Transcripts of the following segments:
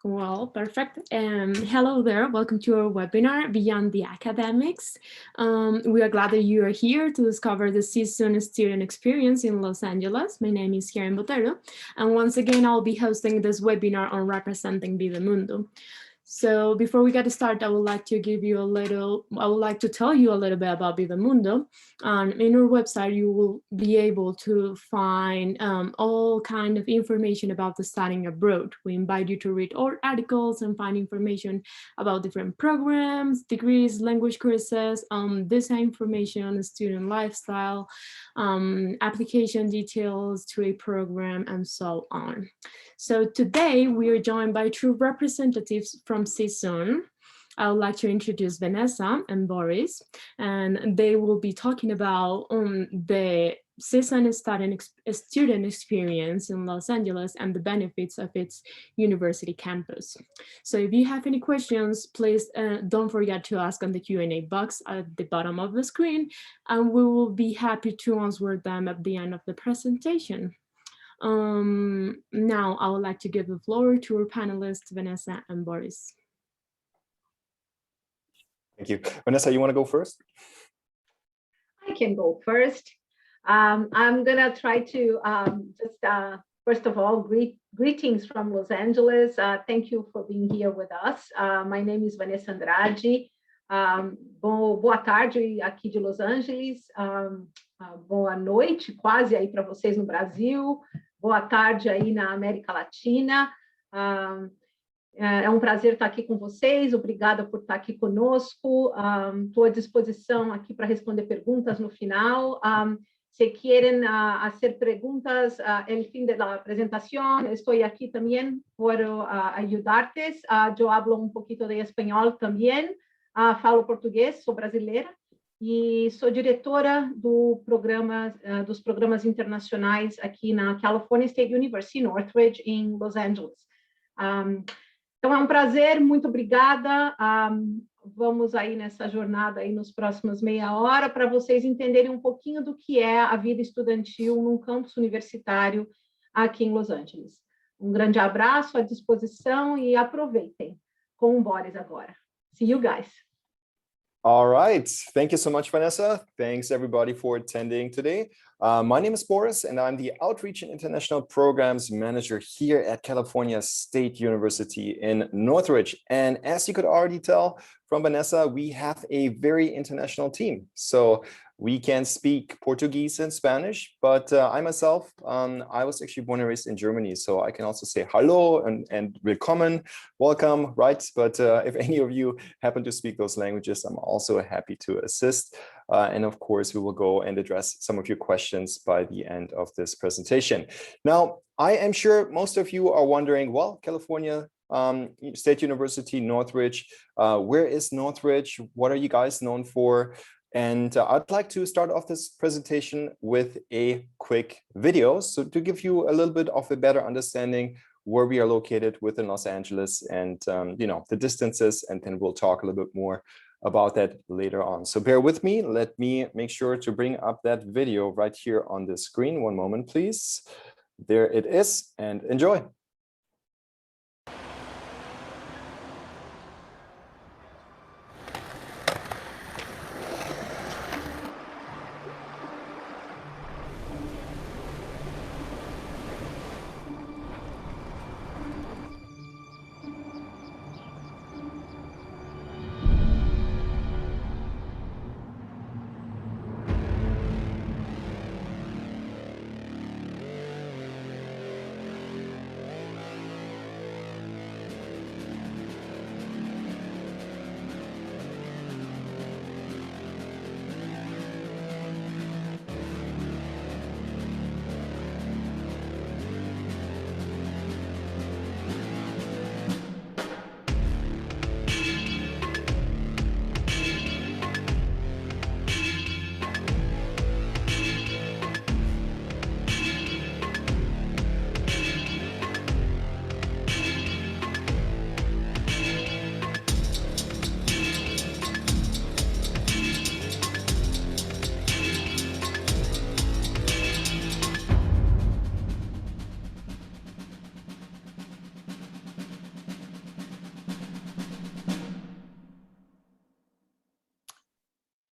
Well, perfect. Hello there. Welcome to our webinar, Beyond the Academics. We are glad that you are here to discover the CSUN student experience in Los Angeles. My name is Karen Botero, and once again, I'll be hosting this webinar on representing Viva-Mundo. So before we get started, I would like to tell you a little bit about Viva-Mundo. In our website, you will be able to find all kind of information about the studying abroad. We invite you to read all articles and find information about different programs, degrees, language courses, design information, student lifestyle, application details to a program, and so on. So today we are joined by two representatives from CSUN. I would like to introduce Vanessa and Boris, and they will be talking about the CSUN student experience in Los Angeles and the benefits of its university campus. So if you have any questions, please don't forget to ask on the Q&A box at the bottom of the screen, and we will be happy to answer them at the end of the presentation. Now I would like to give the floor to our panelists, Vanessa and Boris. Thank you. Vanessa, you want to go first? I can go first. I'm gonna try to first of all, greetings from Los Angeles. Thank you for being here with us. My name is Vanessa Andrade. Boa tarde aqui de Los Angeles. Boa noite, quase aí para vocês no Brasil. Boa tarde aí na América Latina. É um prazer estar aqui com vocês. Obrigada por estar aqui conosco. Estou à disposição aqui para responder perguntas no final. Se quieren hacer preguntas al fin de la presentación, estoy aquí también por ayudartes. Yo hablo un poquito de español también. Falo português, sou brasileira. E sou diretora dos programas internacionais aqui na California State University, Northridge, em Los Angeles. Então, é um prazer, muito obrigada. Vamos aí nessa jornada aí nos próximos meia hora para vocês entenderem um pouquinho do que é a vida estudantil num campus universitário aqui em Los Angeles. Um grande abraço, à disposição e aproveitem. Com o Boris agora. See you guys. All right. Thank you so much, Vanessa. Thanks, everybody, for attending today. My name is Boris, and I'm the Outreach and International Programs Manager here at California State University in Northridge. And as you could already tell from Vanessa, we have a very international team. So we can speak Portuguese and Spanish, but I myself, I was actually born and raised in Germany, so I can also say hello and willkommen, welcome, right? But if any of you happen to speak those languages, I'm also happy to assist. And of course, we will go and address some of your questions by the end of this presentation. Now, I am sure most of you are wondering, well, California State University, Northridge, where is Northridge? What are you guys known for? And I'd like to start off this presentation with a quick video, so to give you a little bit of a better understanding where we are located within Los Angeles and you know, the distances, and then we'll talk a little bit more about that later on. So bear with me. Let me make sure to bring up that video right here on the screen. One moment, please. There it is, and enjoy.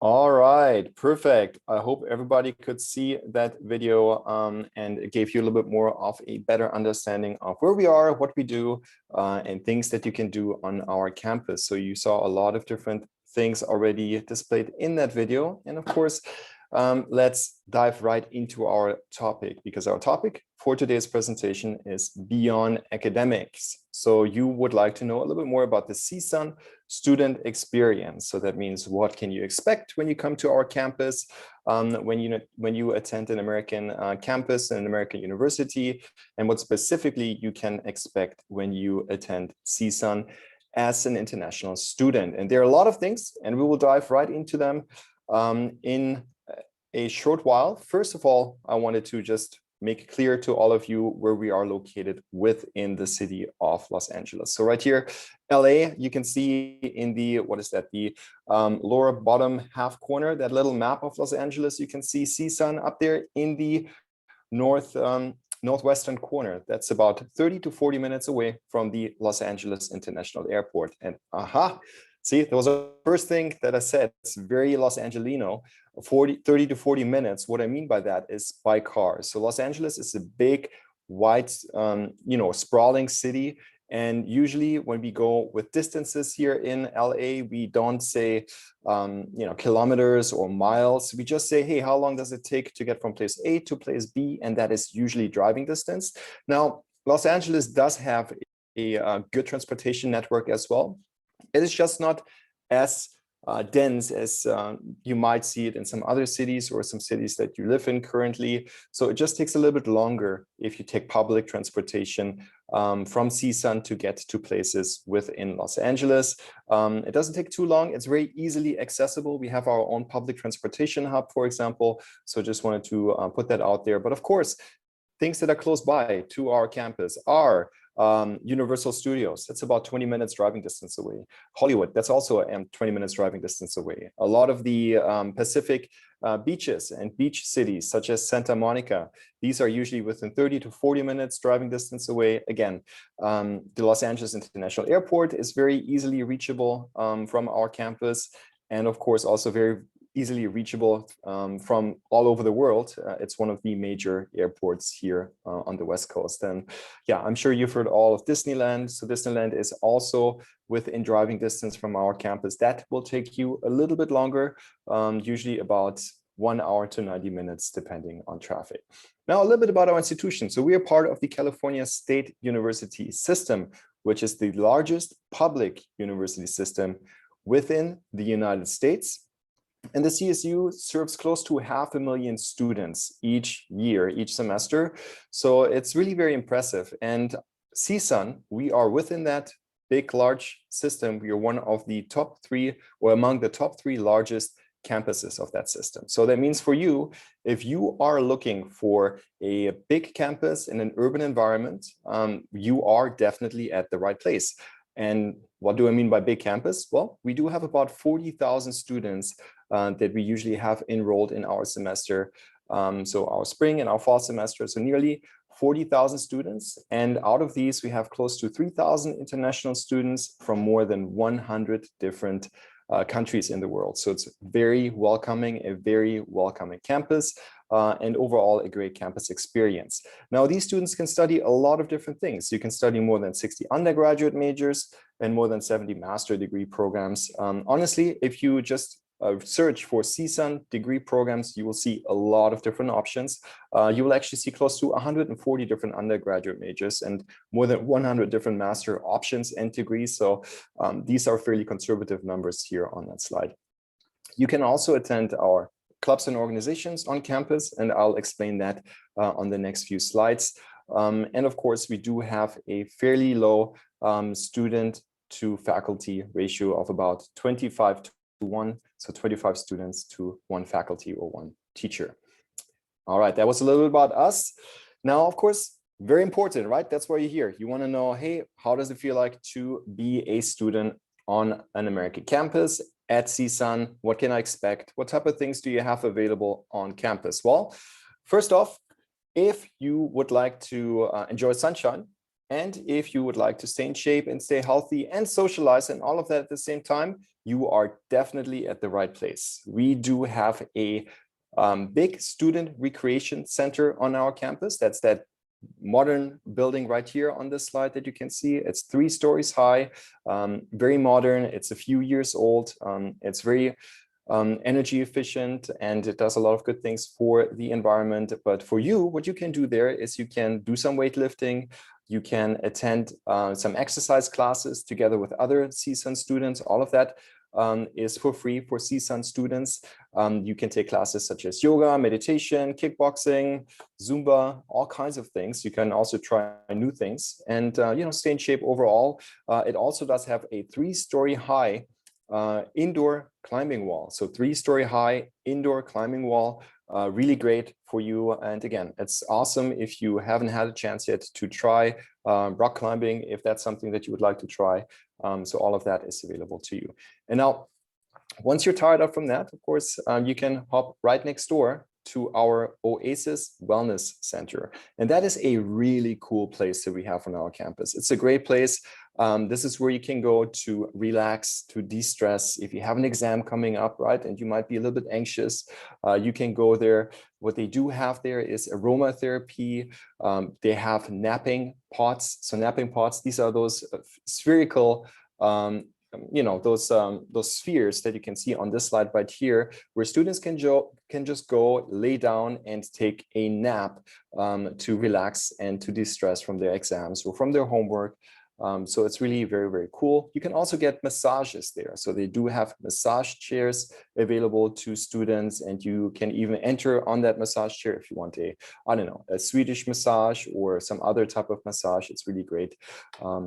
All right, perfect. I hope everybody could see that video and it gave you a little bit more of a better understanding of where we are, what we do, and things that you can do on our campus. So you saw a lot of different things already displayed in that video. And of course, let's dive right into our topic, because our topic for today's presentation is beyond academics. So you would like to know a little bit more about the CSUN student experience. So that means, what can you expect when you come to our campus, when you attend an American campus, an American university, and what specifically you can expect when you attend CSUN as an international student. And there are a lot of things, and we will dive right into them in a short while. First of all, I wanted to just make it clear to all of you where we are located within the city of Los Angeles. So right here, LA, you can see in the, the lower bottom half corner, that little map of Los Angeles, you can see CSUN up there in the northwestern corner. That's about 30 to 40 minutes away from the Los Angeles International Airport. And see, that was the first thing that I said. It's very Los Angelino, 30 to 40 minutes. What I mean by that is by car. So Los Angeles is a big, wide, sprawling city. And usually when we go with distances here in LA, we don't say, kilometers or miles. We just say, hey, how long does it take to get from place A to place B? And that is usually driving distance. Now, Los Angeles does have a good transportation network as well. It is just not as dense as you might see it in some other cities or some cities that you live in currently. So it just takes a little bit longer if you take public transportation from CSUN to get to places within Los Angeles. It doesn't take too long. It's very easily accessible. We have our own public transportation hub, for example. So just wanted to put that out there. But of course, things that are close by to our campus are Universal Studios. That's about 20 minutes driving distance away. Hollywood, that's also 20 minutes driving distance away. A lot of the Pacific beaches and beach cities, such as Santa Monica, these are usually within 30 to 40 minutes driving distance away. Again, the Los Angeles International Airport is very easily reachable from our campus. And of course, also very easily reachable from all over the world. It's one of the major airports here on the West Coast. And yeah, I'm sure you've heard all of Disneyland. So Disneyland is also within driving distance from our campus. That will take you a little bit longer, usually about 1 hour to 90 minutes, depending on traffic. Now, a little bit about our institution. So we are part of the California State University system, which is the largest public university system within the United States. And the CSU serves close to 500,000 students each year, each semester. So it's really very impressive. And CSUN, we are within that big, large system. We are one of the top 3, or among the top 3 largest campuses of that system. So that means for you, if you are looking for a big campus in an urban environment, you are definitely at the right place. And what do I mean by big campus? Well, we do have about 40,000 students that we usually have enrolled in our semester. So our spring and our fall semester, so nearly 40,000 students. And out of these, we have close to 3,000 international students from more than 100 different countries in the world. So it's very welcoming, a very welcoming campus. And overall a great campus experience. Now, these students can study a lot of different things. You can study more than 60 undergraduate majors and more than 70 master degree programs. Honestly, if you just search for CSUN degree programs, you will see a lot of different options. You will actually see close to 140 different undergraduate majors and more than 100 different master options and degrees. So these are fairly conservative numbers here on that slide. You can also attend our clubs and organizations on campus, and I'll explain that on the next few slides. And of course, we do have a fairly low student to faculty ratio of about 25 to 1, so 25 students to 1 faculty or 1 teacher. All right, that was a little bit about us. Now, of course, very important, right? That's why you're here. You want to know, hey, how does it feel like to be a student on an American campus at CSUN? What can I expect? What type of things do you have available on campus? Well, first off, if you would like to enjoy sunshine And if you would like to stay in shape and stay healthy and socialize and all of that at the same time, you are definitely at the right place. We do have a big student recreation center on our campus. That's that modern building right here on this slide that you can see. It's 3 stories high, very modern. It's a few years old. It's very energy efficient, and it does a lot of good things for the environment. But for you, what you can do there is you can do some weightlifting. You can attend some exercise classes together with other CSUN students. All of that is for free for CSUN students. You can take classes such as yoga, meditation, kickboxing, Zumba, all kinds of things. You can also try new things and stay in shape overall. It also does have a 3-story high indoor climbing wall. So 3-story high indoor climbing wall, really great for you. And again, it's awesome if you haven't had a chance yet to try rock climbing, if that's something that you would like to try. So all of that is available to you. And now, once you're tired out from that, of course, you can hop right next door to our Oasis Wellness Center. And that is a really cool place that we have on our campus. It's a great place. This is where you can go to relax, to de-stress. If you have an exam coming up, right, and you might be a little bit anxious, you can go there. What they do have there is aromatherapy. They have napping pots. So napping pots, these are those spherical those spheres that you can see on this slide right here, where students can just go lay down and take a nap to relax and to de-stress from their exams or from their homework. So it's really very, very cool. You can also get massages there. So they do have massage chairs available to students, and you can even enter on that massage chair if you want a Swedish massage or some other type of massage. It's really great.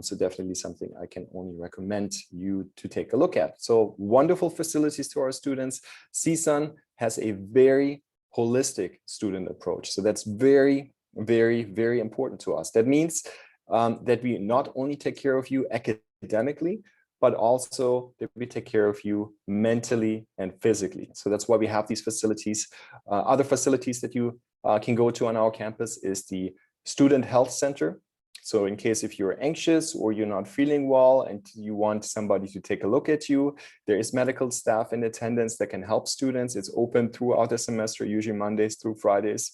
So definitely something I can only recommend you to take a look at. So wonderful facilities to our students. CSUN has a very holistic student approach. So that's very, very, very important to us. That means that we not only take care of you academically, but also that we take care of you mentally and physically. So that's why we have these facilities. Other facilities that you can go to on our campus is the Student Health Center. So in case if you're anxious or you're not feeling well and you want somebody to take a look at you, there is medical staff in attendance that can help students. It's open throughout the semester, usually Mondays through Fridays.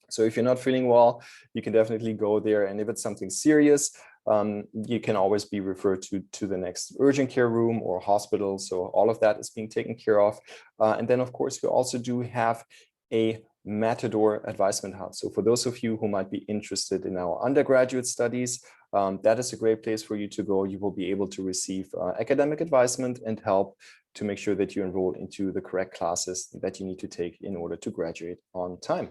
So if you're not feeling well, you can definitely go there. And if it's something serious, you can always be referred to the next urgent care room or hospital. So all of that is being taken care of. And then, of course, we also do have a Matador Advisement Hub. So for those of you who might be interested in our undergraduate studies, that is a great place for you to go. You will be able to receive academic advisement and help to make sure that you enroll into the correct classes that you need to take in order to graduate on time.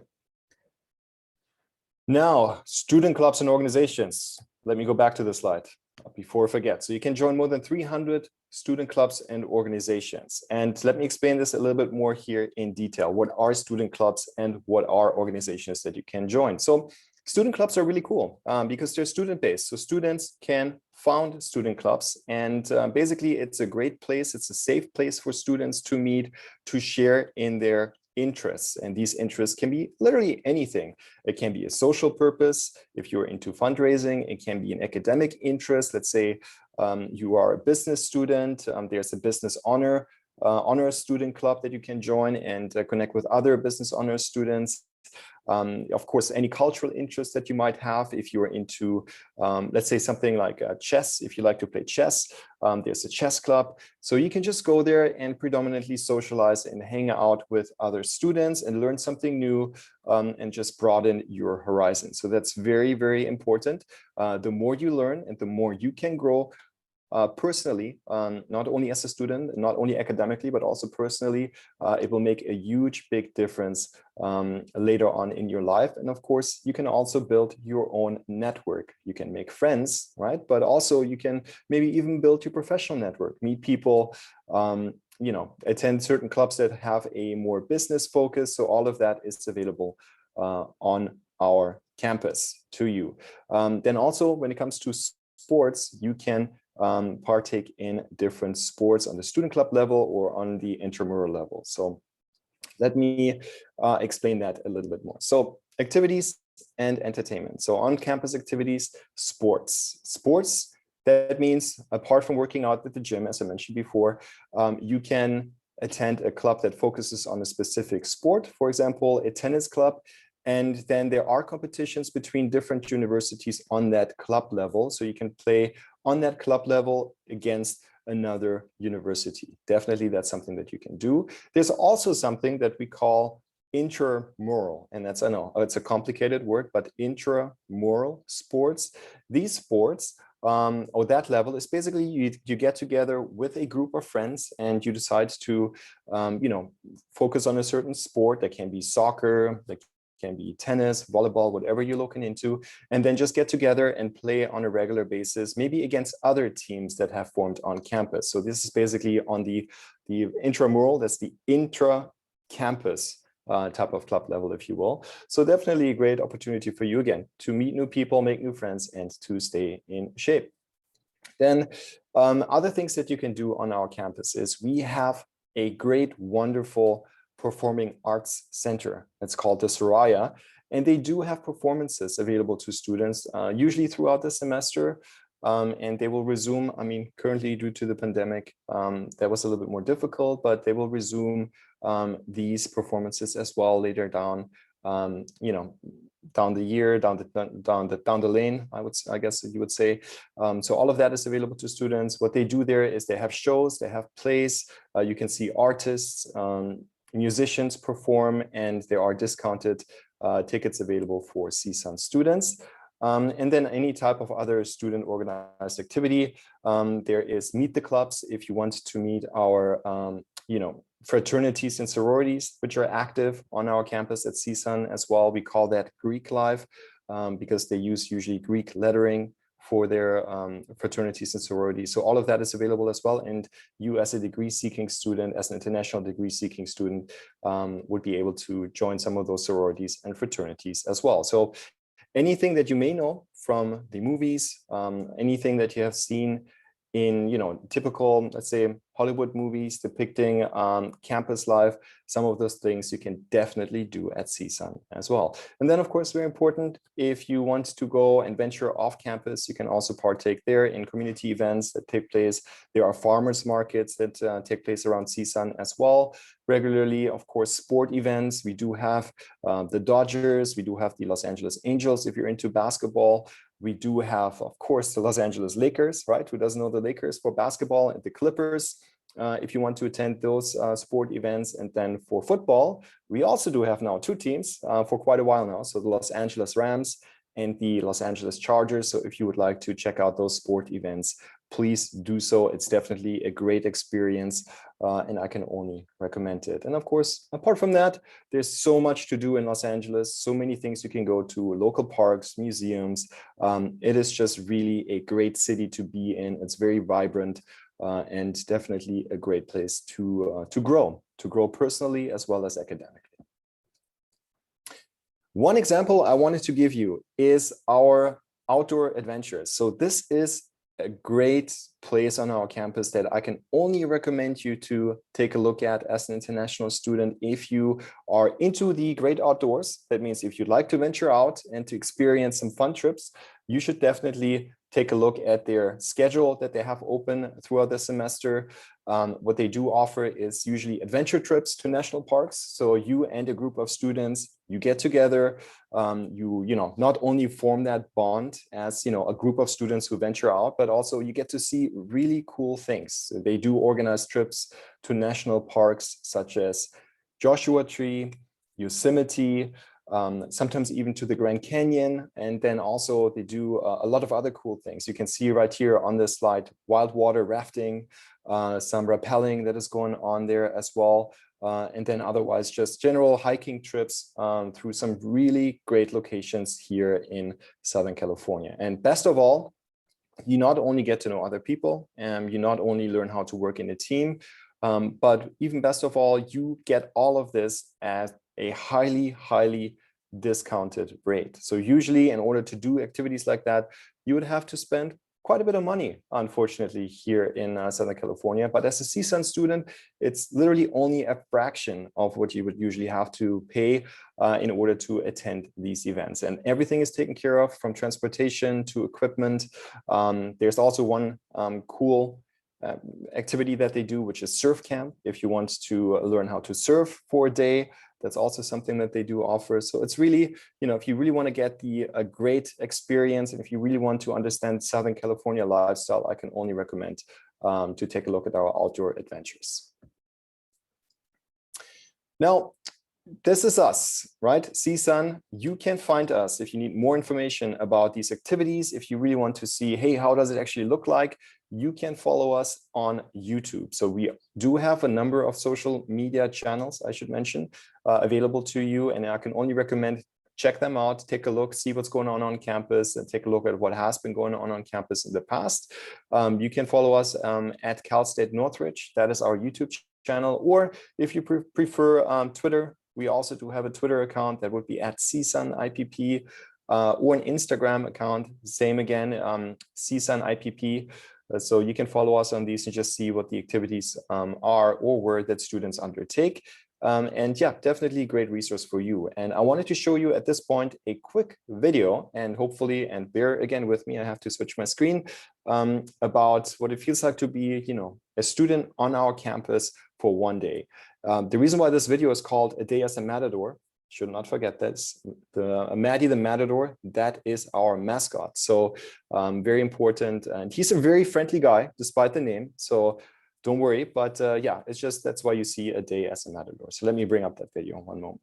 Now, student clubs and organizations. Let me go back to the slide before I forget. So you can join more than 300 student clubs and organizations. And let me explain this a little bit more here in detail. What are student clubs and what are organizations that you can join? So student clubs are really cool because they're student-based. So students can found student clubs. And basically, it's a great place. It's a safe place for students to meet, to share in their interests. And these interests can be literally anything. It can be a social purpose. If you're into fundraising, it can be an academic interest. Let's say you are a business student. There's a business honor student club that you can join and connect with other business honor students. Of course, any cultural interest that you might have, if you're into, let's say, something like chess, if you like to play chess, there's a chess club. So you can just go there and predominantly socialize and hang out with other students and learn something new and just broaden your horizon. So that's very, very important. The more you learn and the more you can grow, personally, not only as a student, not only academically, but also personally, it will make a huge, big difference later on in your life. And of course, you can also build your own network. You can make friends, right? But also you can maybe even build your professional network, meet people, attend certain clubs that have a more business focus. So all of that is available on our campus to you. Then also when it comes to sports, you can partake in different sports on the student club level or on the intramural level. So let me explain that a little bit more. So activities and entertainment. So on-campus activities, sports. Sports, that means apart from working out at the gym, as I mentioned before, you can attend a club that focuses on a specific sport, for example, a tennis club. And then there are competitions between different universities on that club level. So you can play on that club level against another university. Definitely, that's something that you can do. There's also something that we call intramural, and that's, I know it's a complicated word, but intramural sports. These sports or that level is basically you get together with a group of friends and you decide to focus on a certain sport. That can be soccer, that can be tennis, volleyball, whatever you're looking into, and then just get together and play on a regular basis, maybe against other teams that have formed on campus. So this is basically on the intramural, that's the intra-campus type of club level, if you will. So definitely a great opportunity for you, again, to meet new people, make new friends, and to stay in shape. Then other things that you can do on our campus is we have a great, wonderful performing arts center. It's called the Soraya, and they do have performances available to students, usually throughout the semester. And they will resume, I mean, currently due to the pandemic, that was a little bit more difficult, but they will resume these performances as well later down, down the year, down the lane, I guess you would say. So all of that is available to students. What they do there is they have shows, they have plays, you can see artists, musicians perform, and there are discounted tickets available for CSUN students. And then any type of other student organized activity. There is Meet the Clubs if you want to meet our fraternities and sororities, which are active on our campus at CSUN as well. We call that Greek Life because they use usually Greek lettering for their fraternities and sororities. So all of that is available as well. And you as a degree seeking student, as an international degree seeking student, would be able to join some of those sororities and fraternities as well. So anything that you may know from the movies, anything that you have seen in typical, let's say, Hollywood movies depicting campus life, some of those things you can definitely do at CSUN as well. And then, of course, very important, if you want to go and venture off campus, you can also partake there in community events that take place. There are farmers markets that take place around CSUN as well. Regularly, of course, sport events. We do have the Dodgers, we do have the Los Angeles Angels if you're into basketball. We do have, of course, the Los Angeles Lakers, right? Who doesn't know the Lakers for basketball, and the Clippers, if you want to attend those sport events. And then for football, we also do have now two teams for quite a while now. So the Los Angeles Rams and the Los Angeles Chargers. So if you would like to check out those sport events, please do so. It's definitely a great experience, and I can only recommend it. And of course, apart from that, there's so much to do in Los Angeles, so many things you can go to, local parks, museums. It is just really a great city to be in. It's very vibrant and definitely a great place to grow personally as well as academically. One example I wanted to give you is our outdoor adventures. So this is a great place on our campus that I can only recommend you to take a look at as an international student. If you are into the great outdoors, that means if you'd like to venture out and to experience some fun trips, you should definitely take a look at their schedule that they have open throughout the semester. What they do offer is usually adventure trips to national parks. So you and a group of students, you get together, you not only form that bond as a group of students who venture out, but also you get to see really cool things. They do organize trips to national parks such as Joshua Tree, Yosemite, sometimes even to the Grand Canyon. And then also they do a lot of other cool things. You can see right here on this slide, wild water rafting, some rappelling that is going on there as well. And then otherwise just general hiking trips through some really great locations here in Southern California. And best of all, you not only get to know other people, and you not only learn how to work in a team, but even best of all, you get all of this at a highly discounted rate. So usually in order to do activities like that, you would have to spend quite a bit of money, unfortunately, here in Southern California. But as a CSUN student, it's literally only a fraction of what you would usually have to pay in order to attend these events. And everything is taken care of, from transportation to equipment. There's also one cool activity that they do, which is surf camp. If you want to learn how to surf for a day, that's also something that they do offer. So it's really, if you really want to get a great experience, and if you really want to understand Southern California lifestyle, I can only recommend to take a look at our outdoor adventures. Now, this is us, right? CSUN, you can find us if you need more information about these activities. If you really want to see, hey, how does it actually look like? You can follow us on YouTube. So we do have a number of social media channels, I should mention, available to you. And I can only recommend check them out, take a look, see what's going on campus, and take a look at what has been going on campus in the past. You can follow us at Cal State Northridge. That is our YouTube channel. Or if you prefer Twitter, we also do have a Twitter account that would be at CSUNIPP, or an Instagram account, same again, CSUNIPP. So you can follow us on these and just see what the activities are or were that students undertake. And yeah, definitely a great resource for you. And I wanted to show you at this point a quick video, and hopefully, and bear again with me, I have to switch my screen, about what it feels like to be, a student on our campus for one day. The reason why this video is called A Day as a Matador, should not forget this, Maddie the Matador, that is our mascot. So very important. And he's a very friendly guy, despite the name. So don't worry, but yeah, it's just, that's why you see A Day as a Matador. So let me bring up that video in one moment.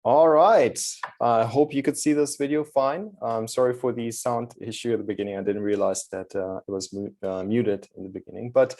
All right. I hope you could see this video fine. Sorry for the sound issue at the beginning. I didn't realize that it was muted in the beginning. But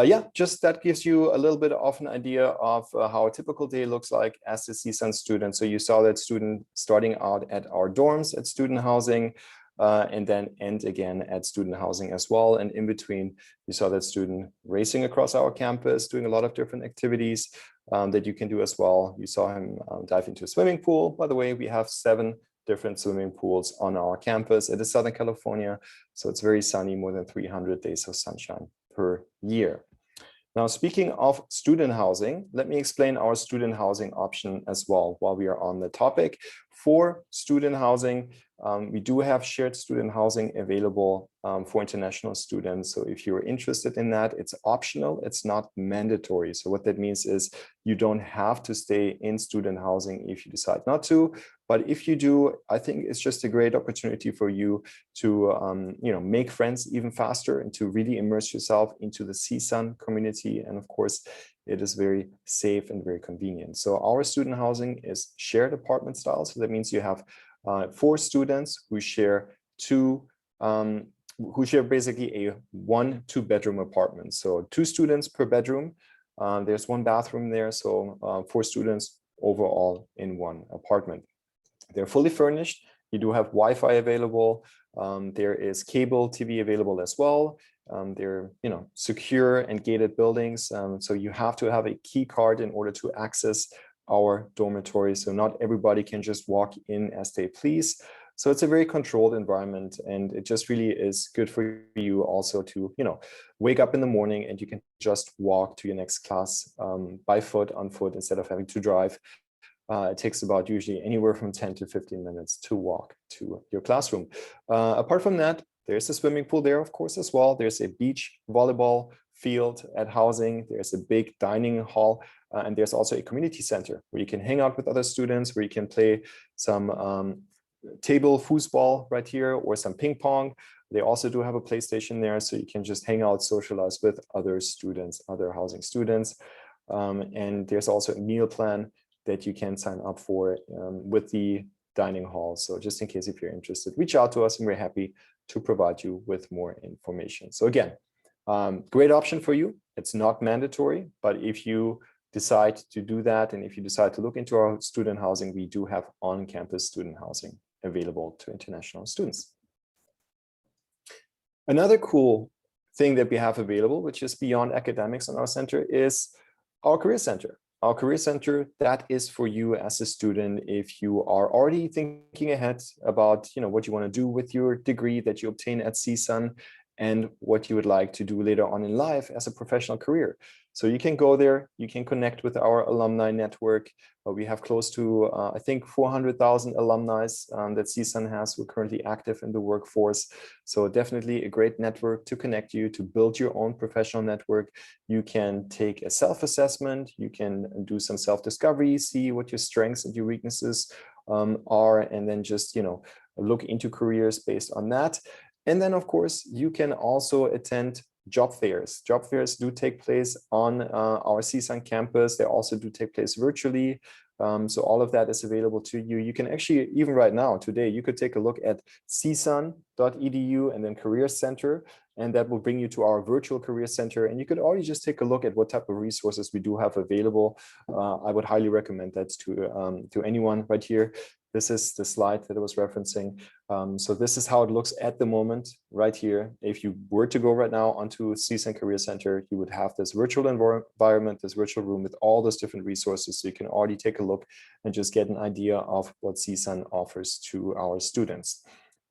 yeah, just that gives you a little bit of an idea of how a typical day looks like as a CSUN student. So you saw that student starting out at our dorms at student housing, and then end again at student housing as well. And in between, you saw that student racing across our campus, doing a lot of different activities that you can do as well. You saw him dive into a swimming pool. By the way, we have 7 different swimming pools on our campus. It is Southern California, so it's very sunny, more than 300 days of sunshine per year. Now, speaking of student housing, let me explain our student housing option as well while we are on the topic. For student housing, we do have shared student housing available for international students. So if you're interested in that, it's optional, it's not mandatory. So what that means is you don't have to stay in student housing if you decide not to. But if you do, I think it's just a great opportunity for you to make friends even faster and to really immerse yourself into the CSUN community. And of course, it is very safe and very convenient. So our student housing is shared apartment style. So that means you have 4 students who share basically a 1 2-bedroom apartment. So 2 students per bedroom. There's 1 bathroom there. So 4 students overall in 1 apartment. They're fully furnished. You do have Wi-Fi available. There is cable TV available as well. They're secure and gated buildings. So you have to have a key card in order to access our dormitory. So not everybody can just walk in as they please. So it's a very controlled environment, and it just really is good for you also to, wake up in the morning and you can just walk to your next class by foot, on foot, instead of having to drive. It takes about usually anywhere from 10 to 15 minutes to walk to your classroom. Apart from that, there's a swimming pool there, of course, as well. There's a beach volleyball field at housing. There's a big dining hall, and there's also a community center where you can hang out with other students, where you can play some table foosball right here or some ping pong. They also do have a PlayStation there, so you can just hang out, socialize with other students, other housing students. And there's also a meal plan that you can sign up for with the dining hall. So just in case if you're interested, reach out to us and we're happy to provide you with more information. So again, great option for you. It's not mandatory, but if you decide to do that, and if you decide to look into our student housing, we do have on-campus student housing available to international students. Another cool thing that we have available, which is beyond academics on our center, is our career center. Our career center, that is for you as a student if you are already thinking ahead about what you want to do with your degree that you obtain at CSUN and what you would like to do later on in life as a professional career. So you can go there, you can connect with our alumni network. We have close to, I think, 400,000 alumni that CSUN has who are currently active in the workforce. So definitely a great network to connect you, to build your own professional network. You can take a self-assessment, you can do some self-discovery, see what your strengths and your weaknesses are, and then just, look into careers based on that. And then, of course, you can also attend job fairs. Job fairs do take place on our CSUN campus. They also do take place virtually. So all of that is available to you. You can actually, even right now, today, you could take a look at csun.edu and then Career Center, and that will bring you to our virtual career center. And you could already just take a look at what type of resources we do have available. I would highly recommend that to anyone right here. This is the slide that I was referencing. So this is how it looks at the moment right here. If you were to go right now onto CSUN Career Center, you would have this virtual environment, this virtual room with all those different resources. So you can already take a look and just get an idea of what CSUN offers to our students.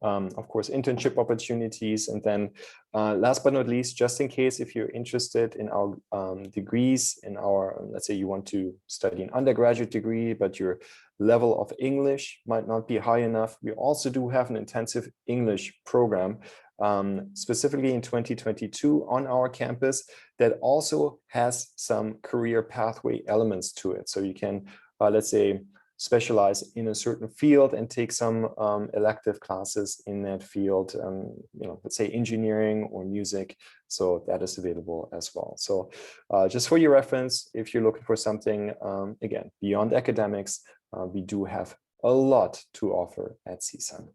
Of course, internship opportunities. And then last but not least, just in case if you're interested in our degrees, in our, let's say you want to study an undergraduate degree, but your level of English might not be high enough, we also do have an intensive English program, specifically in 2022 on our campus, that also has some career pathway elements to it. So you can, let's say, specialize in a certain field and take some elective classes in that field, let's say engineering or music. So that is available as well. So just for your reference, if you're looking for something, again, beyond academics, we do have a lot to offer at CSUN.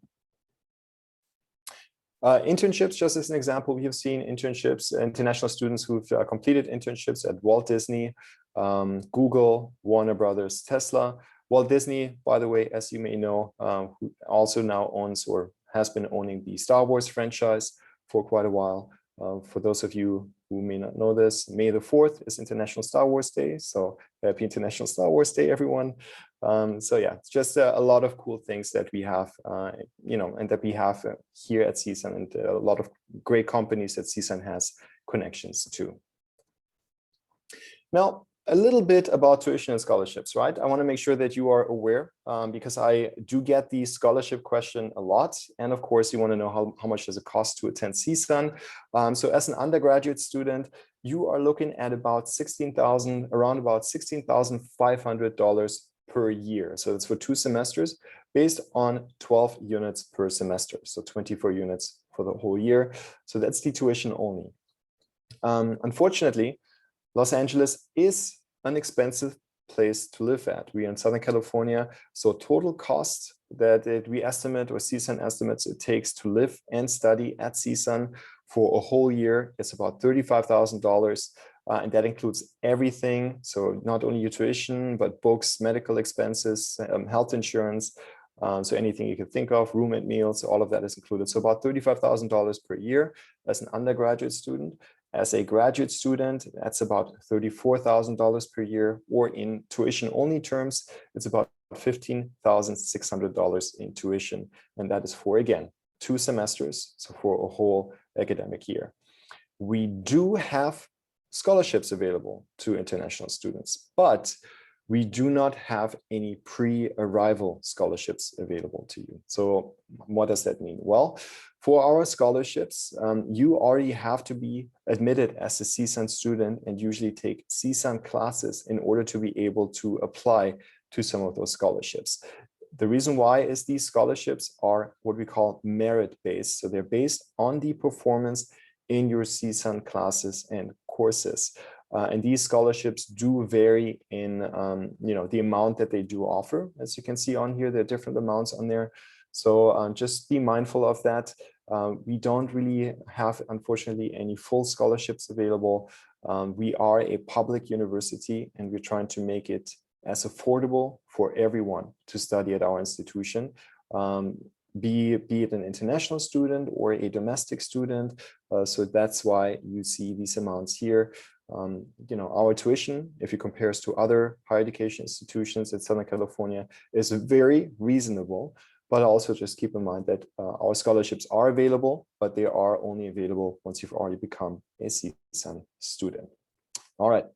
Internships, just as an example, we have seen internships, international students who've completed internships at Walt Disney, Google, Warner Brothers, Tesla. Walt Disney, by the way, as you may know, who also now owns or has been owning the Star Wars franchise for quite a while. For those of you who may not know this, May the 4th is International Star Wars Day. So happy International Star Wars Day, everyone. So yeah, it's just a lot of cool things that we have, and that we have here at CSUN, and a lot of great companies that CSUN has connections to. Now, a little bit about tuition and scholarships, right? I want to make sure that you are aware, because I do get the scholarship question a lot. And of course, you want to know how much does it cost to attend CSUN. So as an undergraduate student, you are looking at about around about $16,500 per year. So it's for 2 semesters based on 12 units per semester. So 24 units for the whole year. So that's the tuition only. Unfortunately, Los Angeles is an expensive place to live at. We are in Southern California, so total cost that we estimate, or CSUN estimates, it takes to live and study at CSUN for a whole year is about $35,000, and that includes everything. So not only your tuition, but books, medical expenses, health insurance, so anything you can think of, room and meals, all of that is included. So about $35,000 per year as an undergraduate student. As a graduate student, that's about $34,000 per year, or in tuition-only terms, it's about $15,600 in tuition. And that is for, again, 2 semesters, so for a whole academic year. We do have scholarships available to international students, but we do not have any pre-arrival scholarships available to you. So what does that mean? Well, for our scholarships, you already have to be admitted as a CSUN student and usually take CSUN classes in order to be able to apply to some of those scholarships. The reason why is these scholarships are what we call merit-based. So they're based on the performance in your CSUN classes and courses. And these scholarships do vary in the amount that they do offer. As you can see on here, there are different amounts on there. So just be mindful of that. We don't really have, unfortunately, any full scholarships available. We are a public university, and we're trying to make it as affordable for everyone to study at our institution. Be it an international student or a domestic student. So that's why you see these amounts here. Our tuition, if you compare us to other higher education institutions in Southern California, is very reasonable. But also just keep in mind that our scholarships are available, but they are only available once you've already become a CSUN student. All right.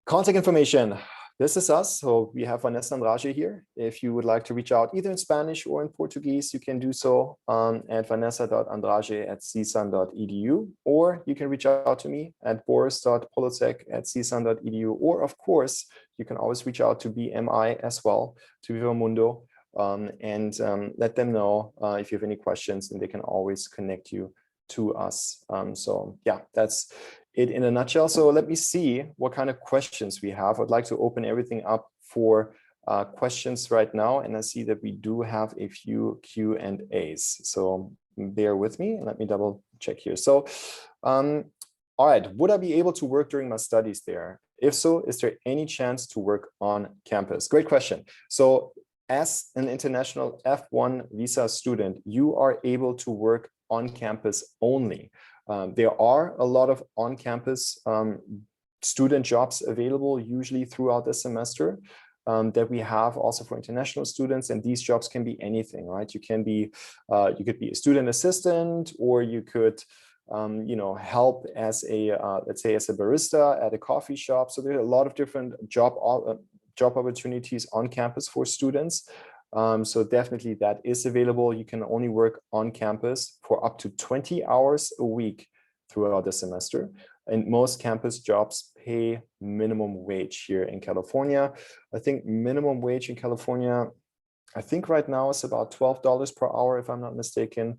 Contact information. This is us. So we have Vanessa and Raje here. If you would like to reach out either in Spanish or in Portuguese, you can do so at vanessa.andrade@csun.edu, or you can reach out to me at boris.polacek@csun.edu, or of course, you can always reach out to BMI as well, to Viva-Mundo, and let them know if you have any questions, and they can always connect you to us. So yeah, that's it in a nutshell. So let me see what kind of questions we have. I'd like to open everything up for questions right now, and I see that we do have a few Q&As. So bear with me and let me double check here. So, all right, would I be able to work during my studies there? If so, is there any chance to work on campus? Great question. So as an international F1 visa student, you are able to work on campus only. There are a lot of on-campus student jobs available usually throughout the semester that we have also for international students, and these jobs can be anything, right? You could be a student assistant, or you could help as a let's say as a barista at a coffee shop. So there are a lot of different job opportunities on campus for students. So definitely that is available. You can only work on campus for up to 20 hours a week throughout the semester. And most campus jobs pay minimum wage here in California. I think minimum wage in California, I think right now is about $12 per hour, if I'm not mistaken.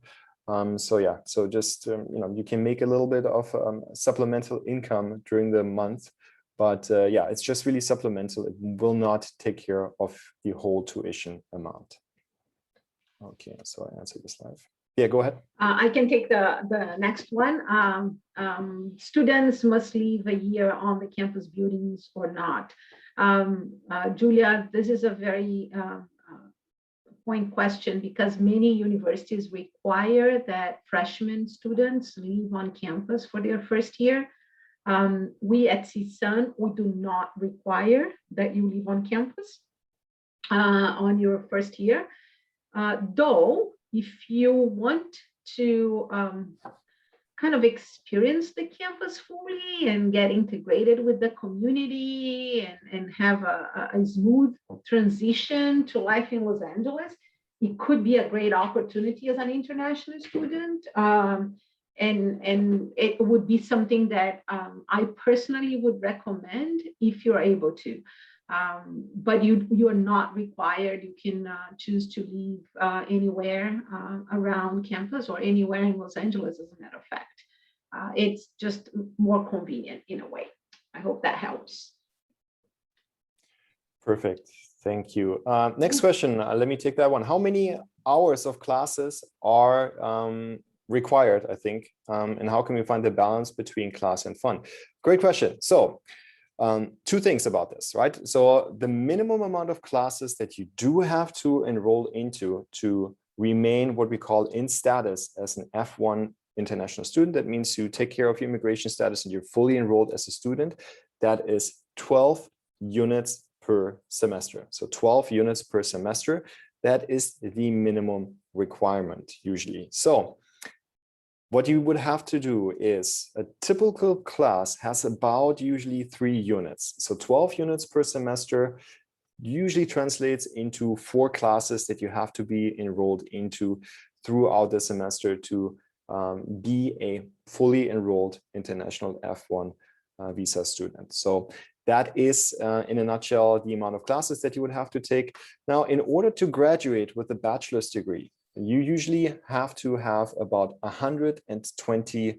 So yeah, so just, you can make a little bit of supplemental income during the month But yeah, it's just really supplemental. It will not take care of the whole tuition amount. Okay, so I answered this live. Yeah, go ahead. I can take the next one. Students must leave a year on the campus buildings or not. Julia, this is a very point question because many universities require that freshman students leave on campus for their first year. We at CSUN, we do not require that you leave on campus on your first year. Though, if you want to kind of experience the campus fully and get integrated with the community and have a smooth transition to life in Los Angeles, it could be a great opportunity as an international student. And it would be something that I personally would recommend if you're able to. But you are not required. You can choose to leave anywhere around campus or anywhere in Los Angeles, as a matter of fact. It's just more convenient in a way. I hope that helps. Perfect. Thank you. Next question. Let me take that one. How many hours of classes are required, I think, and how can we find the balance between class and fun? Great question. So two things about this, right? So the minimum amount of classes that you do have to enroll into to remain what we call in status as an F1 international student, that means you take care of your immigration status and you're fully enrolled as a student, that is 12 units per semester. So 12 units per semester, that is the minimum requirement usually. So what you would have to do is a typical class has about usually 3 units. So 12 units per semester usually translates into 4 classes that you have to be enrolled into throughout the semester to be a fully enrolled international F1 visa student. So that is, in a nutshell, the amount of classes that you would have to take. Now, in order to graduate with a bachelor's degree, you usually have to have about 120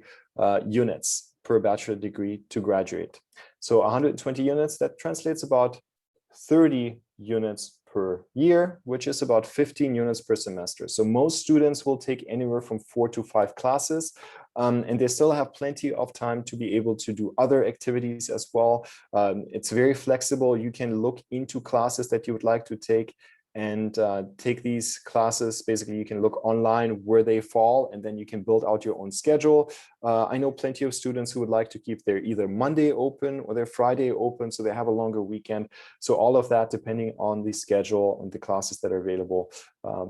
units per bachelor degree to graduate. So 120 units, that translates about 30 units per year, which is about 15 units per semester. So most students will take anywhere from 4 to 5 classes, and they still have plenty of time to be able to do other activities as well. It's very flexible. You can look into classes that you would like to take and take these classes. Basically, you can look online where they fall, and then you can build out your own schedule. I know plenty of students who would like to keep their either Monday open or their Friday open, so they have a longer weekend. So all of that, depending on the schedule and the classes that are available,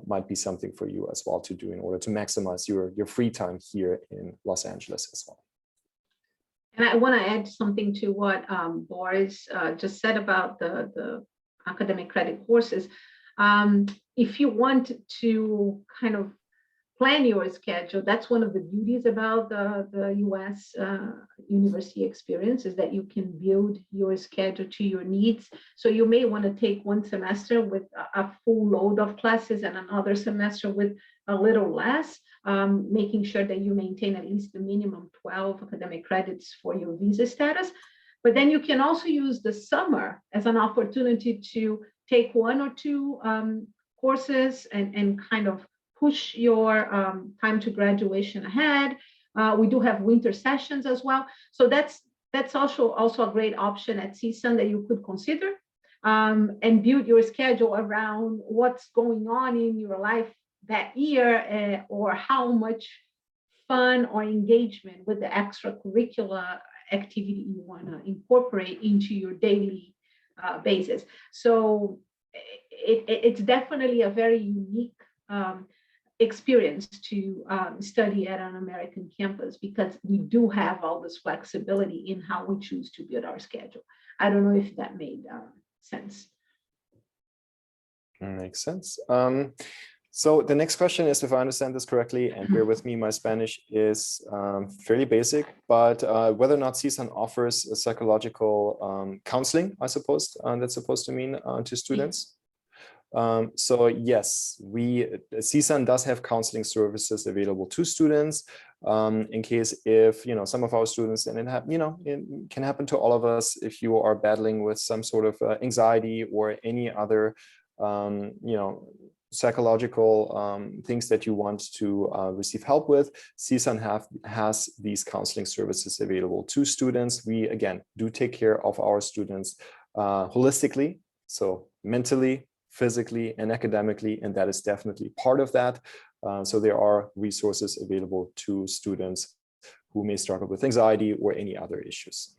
might be something for you as well to do in order to maximize your free time here in Los Angeles as well. And I want to add something to what Boris just said about the academic credit courses. If you want to kind of plan your schedule, that's one of the beauties about the US university experience, is that you can build your schedule to your needs. So you may want to take one semester with a full load of classes and another semester with a little less, making sure that you maintain at least the minimum 12 academic credits for your visa status. But then you can also use the summer as an opportunity to take 1 or 2 courses and kind of push your time to graduation ahead. We do have winter sessions as well. So that's also a great option at CSUN that you could consider, and build your schedule around what's going on in your life that year, or how much fun or engagement with the extracurricular activity you want to incorporate into your daily basis. So it's definitely a very unique experience to study at an American campus, because we do have all this flexibility in how we choose to build our schedule. I don't know if that made sense. Makes sense. So the next question is, if I understand this correctly, and bear with me, my Spanish is fairly basic, but whether or not CSUN offers a psychological counseling, I suppose that's supposed to mean to students. So yes, CSUN does have counseling services available to students. in case if, some of our students, and it can happen to all of us, if you are battling with some sort of anxiety or any other, psychological things that you want to receive help with, CSUN has these counseling services available to students. We, again, do take care of our students holistically, so mentally, physically, and academically, and that is definitely part of that. So there are resources available to students who may struggle with anxiety or any other issues.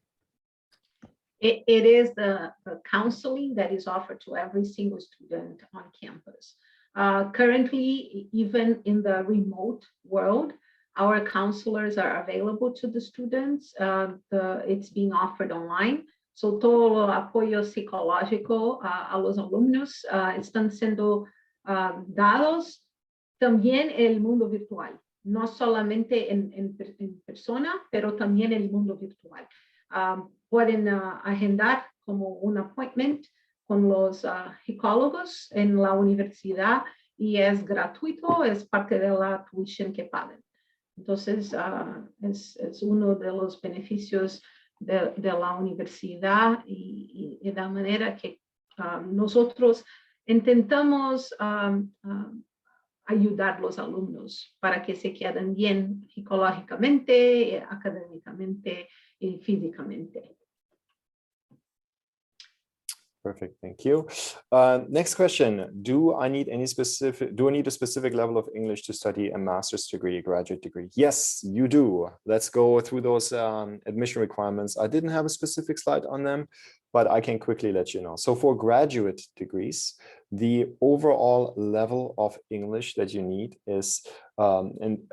It is the counseling that is offered to every single student on campus. Currently, even in the remote world, our counselors are available to the students. It's being offered online. So todo el apoyo psicológico a los alumnos están siendo dados también en el mundo virtual, no solamente en persona, pero también en el mundo virtual. Pueden agendar como un appointment con los psicólogos en la universidad y es gratuito, es parte de la tuition que pagan. Entonces, es uno de los beneficios de la universidad y de la manera que nosotros intentamos ayudar a los alumnos para que se queden bien psicológicamente, académicamente y físicamente. Perfect, thank you. Next question: Do I need a specific level of English to study a master's degree, a graduate degree? Yes, you do. Let's go through those admission requirements. I didn't have a specific slide on them, but I can quickly let you know. So for graduate degrees, the overall level of English that you need is a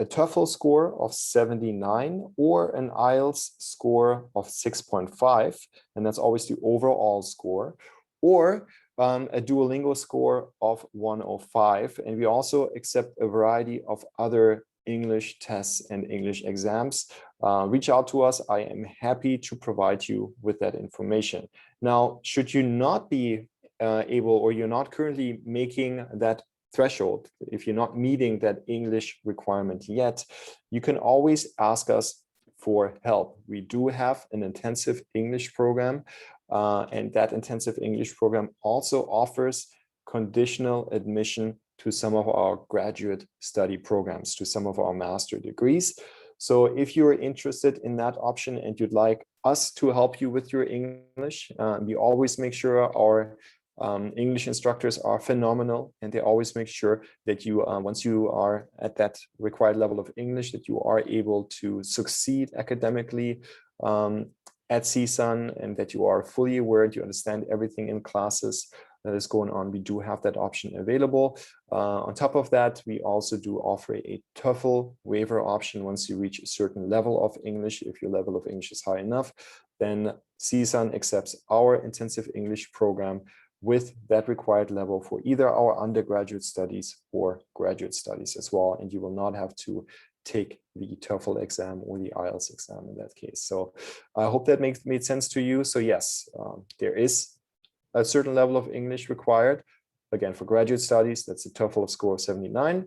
TOEFL score of 79 or an IELTS score of 6.5, and that's always the overall score, or a Duolingo score of 105. And we also accept a variety of other English tests and English exams. Reach out to us. I am happy to provide you with that information. Now, should you not be able, or you're not currently making that threshold, if you're not meeting that English requirement yet, you can always ask us for help. We do have an intensive English program, and that intensive English program also offers conditional admission to some of our graduate study programs, to some of our master degrees. So if you're interested in that option and you'd like us to help you with your English, we always make sure our English instructors are phenomenal, and they always make sure that you, once you are at that required level of English, that you are able to succeed academically at CSUN, and that you are fully aware, you understand everything in classes that is going on. We do have that option available. On top of that, we also do offer a TOEFL waiver option. Once you reach a certain level of English, if your level of English is high enough, then CSUN accepts our intensive English program with that required level for either our undergraduate studies or graduate studies as well. And you will not have to take the TOEFL exam or the IELTS exam in that case. So I hope that made sense to you. So yes, there is a certain level of English required. Again, for graduate studies, that's a TOEFL score of 79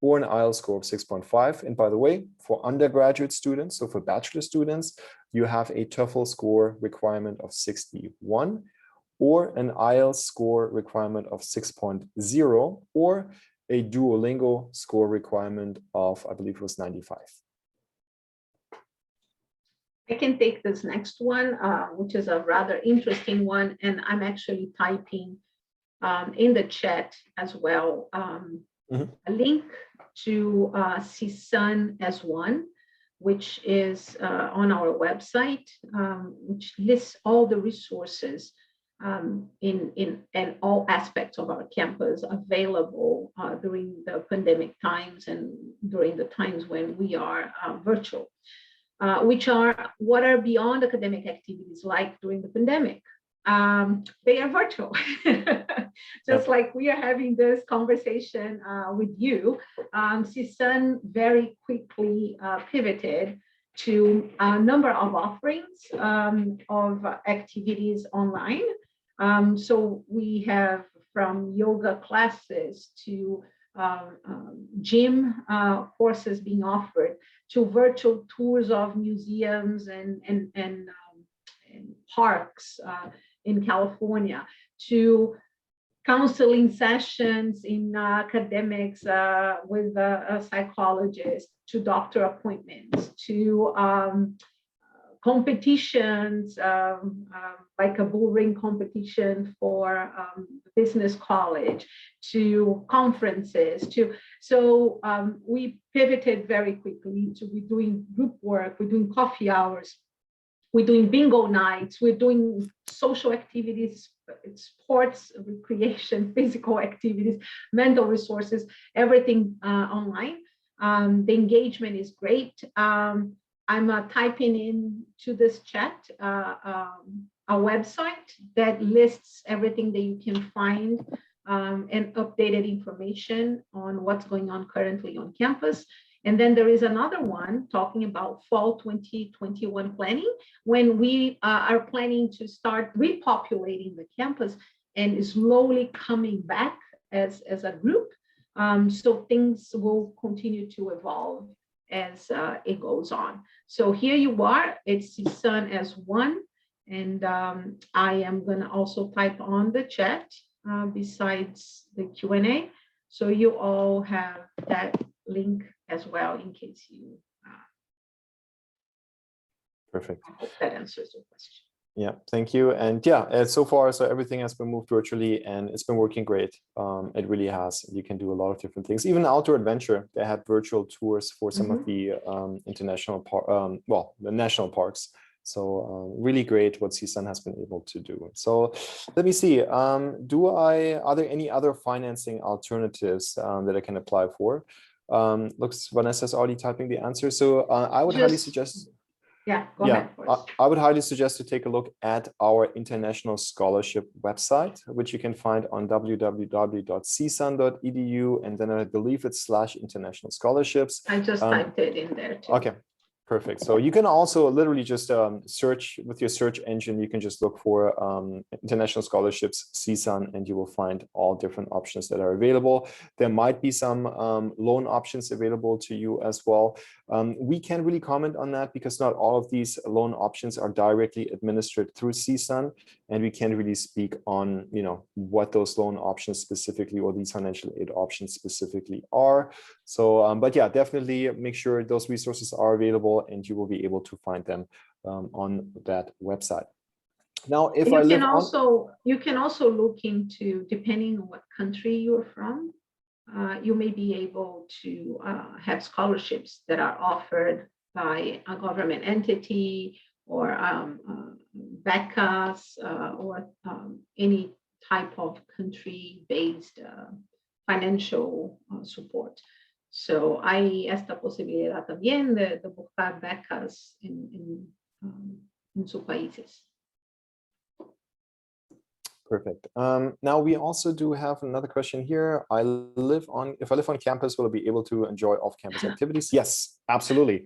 or an IELTS score of 6.5. And by the way, for undergraduate students, so for bachelor students, you have a TOEFL score requirement of 61 or an IELTS score requirement of 6.0 or a Duolingo score requirement of, I believe it was 95. I can take this next one, which is a rather interesting one, and I'm actually typing in the chat as well a link to CSUN S1, which is on our website, which lists all the resources in all aspects of our campus available during the pandemic times and during the times when we are virtual. Which are what are beyond academic activities like during the pandemic. They are virtual. Just like we are having this conversation with you, CSUN very quickly pivoted to a number of offerings of activities online. So we have from yoga classes to gym courses being offered, to virtual tours of museums and parks in California, to counseling sessions in academics with a psychologist, to doctor appointments, to competitions, like a bull ring competition for business college, to conferences, we pivoted very quickly to we're doing group work, we're doing coffee hours, we're doing bingo nights, we're doing social activities, sports, recreation, physical activities, mental resources, everything online. The engagement is great. I'm typing in to this chat a website that lists everything that you can find and updated information on what's going on currently on campus. And then there is another one talking about fall 2021 planning, when we are planning to start repopulating the campus and slowly coming back as a group. So things will continue to evolve as it goes on. So here you are, it's CSUN as one, and I am gonna also type on the chat besides the Q&A. So you all have that link as well in case you. Perfect. I hope that answers your question. Yeah, thank you. And yeah, so far, so everything has been moved virtually and it's been working great. It really has. You can do a lot of different things. Even outdoor adventure, they had virtual tours for some of the international, the national parks. So really great what CSUN has been able to do. So let me see, are there any other financing alternatives that I can apply for? Looks Vanessa's already typing the answer. So I would highly suggest. Yeah, go ahead. I would highly suggest to take a look at our international scholarship website, which you can find on www.csun.edu, and then I believe it's /international scholarships. I just typed it in there too. Okay. Perfect. So you can also literally just search with your search engine. You can just look for international scholarships CSUN, and you will find all different options that are available. There might be some loan options available to you as well. We can't really comment on that because not all of these loan options are directly administered through CSUN, and we can't really speak on what those loan options specifically or these financial aid options specifically are. So, but yeah, definitely make sure those resources are available, and you will be able to find them on that website. Now, if you can also look into, depending on what country you're from, you may be able to have scholarships that are offered by a government entity or becas or any type of country-based financial support. So hay esta posibilidad también de buscar becas en sus países. Perfect. Now we also do have another question here. If I live on campus, will I be able to enjoy off-campus activities? Yes, absolutely.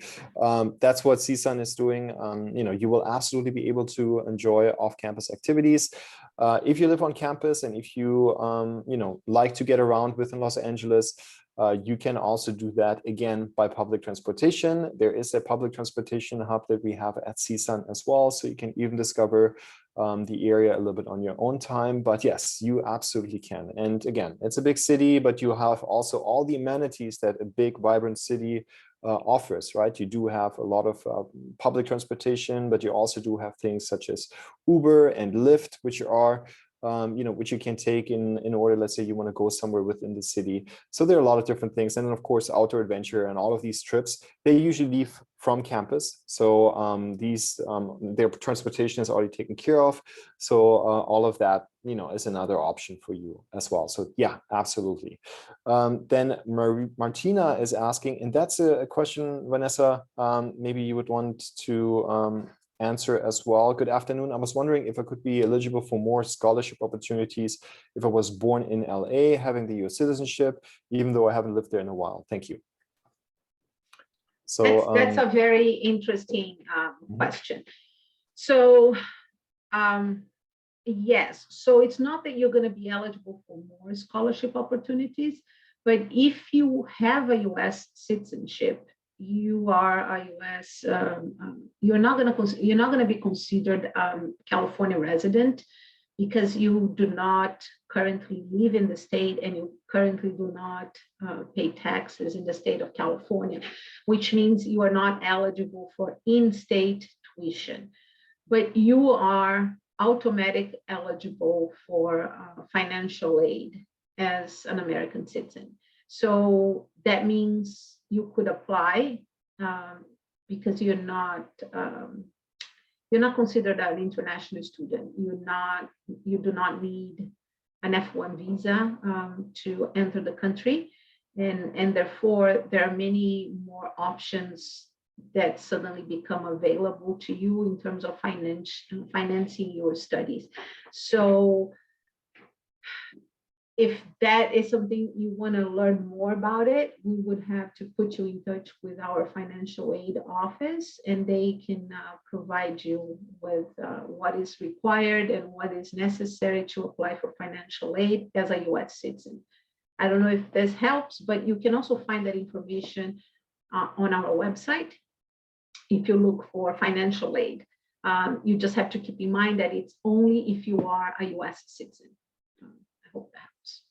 That's what CSUN is doing. You will absolutely be able to enjoy off-campus activities. If you live on campus and if you like to get around within Los Angeles, you can also do that again by public transportation. There is a public transportation hub that we have at CSUN as well, so you can even discover the area a little bit on your own time. But yes, you absolutely can. And again, it's a big city, but you have also all the amenities that a big, vibrant city offers, right? You do have a lot of public transportation, but you also do have things such as Uber and Lyft, which are which you can take in order, let's say you want to go somewhere within the city. So there are a lot of different things. And then of course, outdoor adventure and all of these trips, they usually leave from campus. So their transportation is already taken care of. So all of that, is another option for you as well. So yeah, absolutely. Then Martina is asking, and that's a question, Vanessa, maybe you would want to answer as well. Good afternoon. I was wondering if I could be eligible for more scholarship opportunities if I was born in LA, having the US citizenship, even though I haven't lived there in a while. Thank you. So that's a very interesting question. So yes, so it's not that you're going to be eligible for more scholarship opportunities, But if you have a U.S. citizenship, you are a U.S. You're not going to be considered California resident because you do not currently live in the state and you currently do not pay taxes in the state of California, which means you are not eligible for in-state tuition, but you are automatic eligible for financial aid as an American citizen. So that means you could apply because you're not considered an international student. You do not need an F1 visa to enter the country. And therefore, there are many more options that suddenly become available to you in terms of financing your studies. So if that is something you want to learn more about it, we would have to put you in touch with our financial aid office, and they can provide you with what is required and what is necessary to apply for financial aid as a U.S. citizen. I don't know if this helps, but you can also find that information on our website. If you look for financial aid, you just have to keep in mind that it's only if you are a U.S. citizen. I hope that helps.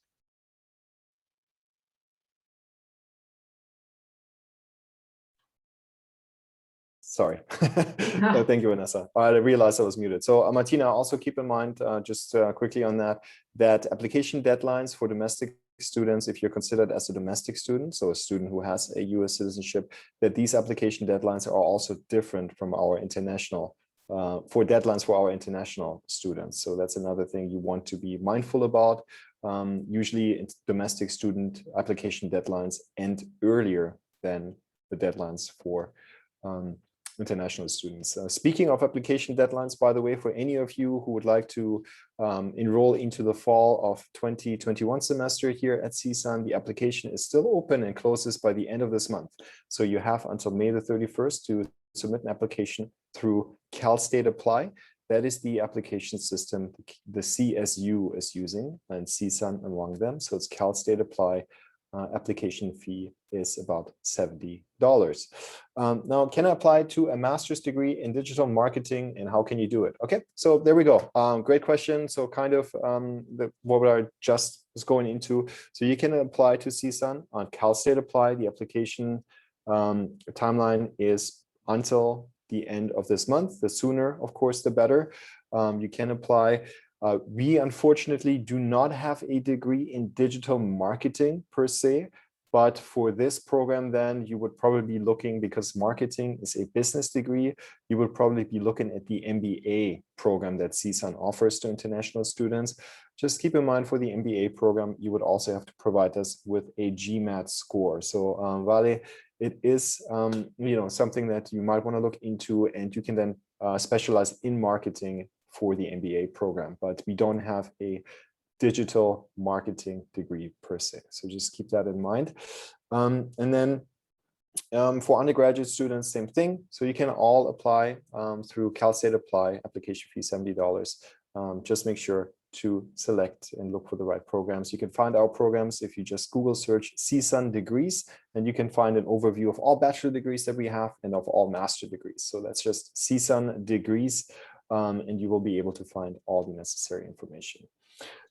Sorry. Thank you, Vanessa. I realized I was muted. So Martina, also keep in mind, just quickly on that application deadlines for domestic students, if you're considered as a domestic student, so a student who has a US citizenship, that these application deadlines are also different from our international, for deadlines for our international students. So that's another thing you want to be mindful about. Usually domestic student application deadlines end earlier than the deadlines for international students. Speaking of application deadlines, by the way, for any of you who would like to enroll into the fall of 2021 semester here at CSUN, the application is still open and closes by the end of this month. So you have until May the 31st to submit an application through Cal State Apply. That is the application system the CSU is using, and CSUN among them. So it's Cal State Apply. Application fee is about $70. Now, can I apply to a master's degree in digital marketing, and how can you do it? Okay, so there we go. Great question. So kind of what I just was going into. So you can apply to CSUN on Cal State Apply. The application timeline is until the end of this month. The sooner, of course, the better. You can apply. We unfortunately do not have a degree in digital marketing per se, but for this program, then you would probably be looking, because marketing is a business degree, you would probably be looking at the MBA program that CSUN offers to international students. Just keep in mind, for the MBA program, you would also have to provide us with a GMAT score. So Vale, it is something that you might want to look into, and you can then specialize in marketing for the MBA program, but we don't have a digital marketing degree per se. So just keep that in mind. And then for undergraduate students, same thing. So you can all apply through Cal State Apply, application fee $70. Just make sure to select and look for the right programs. You can find our programs if you just Google search CSUN degrees, and you can find an overview of all bachelor degrees that we have and of all master degrees. So that's just CSUN degrees. And you will be able to find all the necessary information.